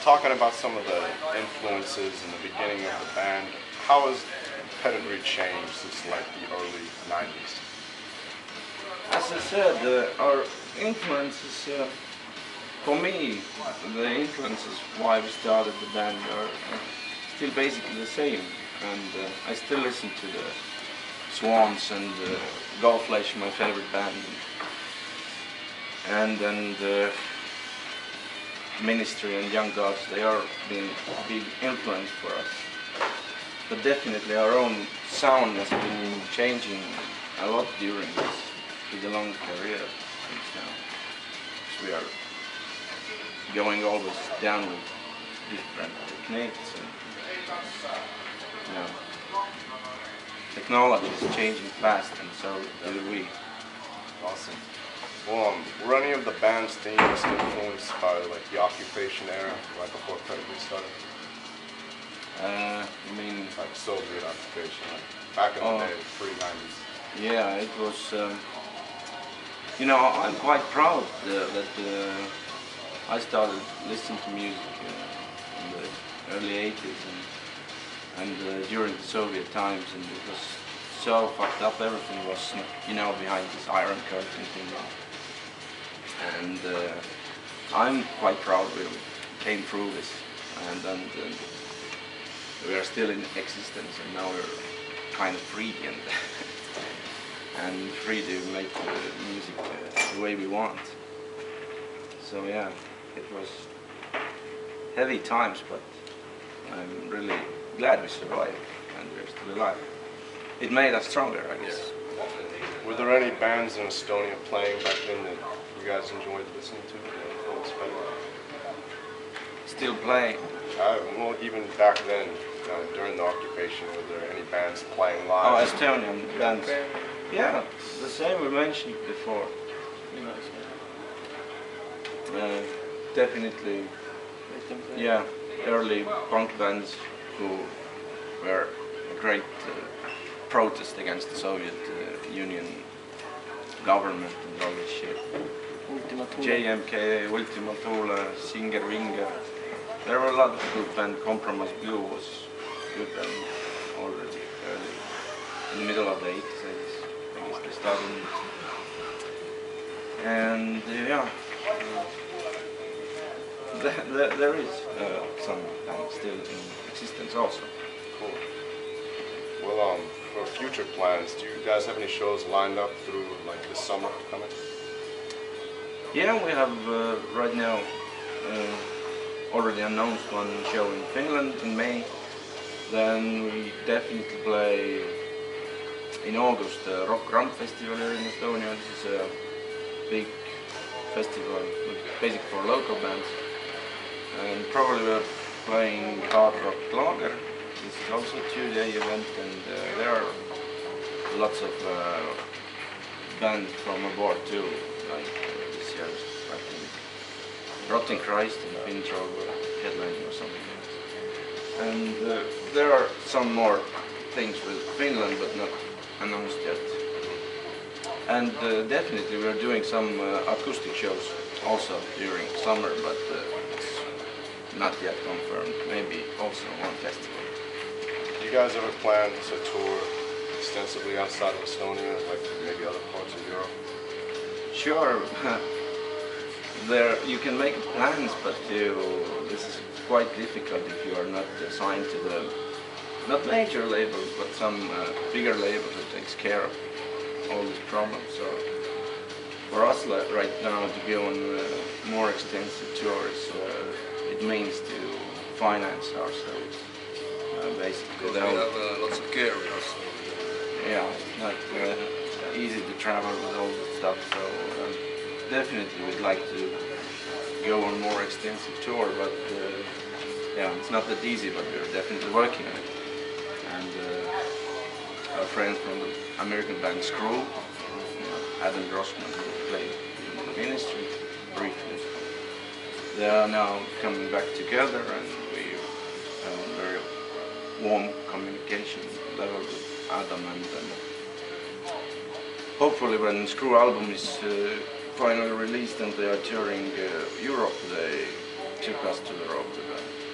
talking about some of the influences in the beginning of the band, how has Pedigree changed since like the early 90s? As I said, our influences, for me, the influences why we started the band are still basically the same. And I still listen to the Swans and Golflesh, my favorite band, and Ministry and Young Gods. They are been a big influence for us. But definitely our own sound has been changing a lot during this with the long career since now. So we are going always down with different techniques and technology is changing fast, and so do we. Awesome. Well, were any of the band's themes influenced by like the occupation era, like before Pedigree started? You mean like Soviet occupation, like back in the day, pre-90s? Yeah, it was. I'm quite proud that I started listening to music in the early 80s and during the Soviet times, and it was so fucked up. Everything was, behind this iron curtain thing. And I'm quite proud we came through this, and we are still in existence, and now we're kind of free and free to make music the way we want. So yeah, it was heavy times, but I'm really glad we survived and we're still alive. It made us stronger, I guess. Were there any bands in Estonia playing back then that you guys enjoyed listening to? Still playing? Well, even back then, during the occupation, were there any bands playing live? Oh, Estonian bands. Yeah, the same we mentioned before. Definitely, yeah, early punk bands who were a great protest against the Soviet Union government and all this shit. JMK, Ultima Thule, Singer Winger. There were a lot of good bands. Compromise Blue was good and already early, in the middle of the 80s, I guess they started. And yeah, there is some bands still in existence also. Cool. Well, for future plans, do you guys have any shows lined up through like this summer coming? Yeah, we have right now already announced one show in Finland in May. Then we definitely play in August the Rock Ramp Festival here in Estonia. This is a big festival, basically for local bands. And probably we're playing Hard Rock Lager. This is also a 2-day event, and there are lots of bands from abroad too, like this year's Rotten Christ and Pintrog headlining or something else. And there are some more things with Finland, but not announced yet. And definitely we're doing some acoustic shows also during summer, but it's not yet confirmed. Maybe also one festival. Do you guys ever plan to tour extensively outside of Estonia, like maybe other parts of Europe? Sure. You can make plans, but this is quite difficult if you are not signed to the, not major labels, but some bigger label that takes care of all these problems. So for us right now to go on more extensive tours, it means to finance ourselves. Basically, we have lots of gear with us. Yeah, it's not easy to travel with all this stuff, so definitely we'd like to go on more extensive tour, but yeah, it's not that easy, but we're definitely working on it. And our friends from the American band Screw, Adam Grossman, who played in the Ministry briefly, they are now coming back together, and we have a very warm communication level with Adam, and hopefully when Screw album is finally released and they are touring Europe, they took us to the road with that.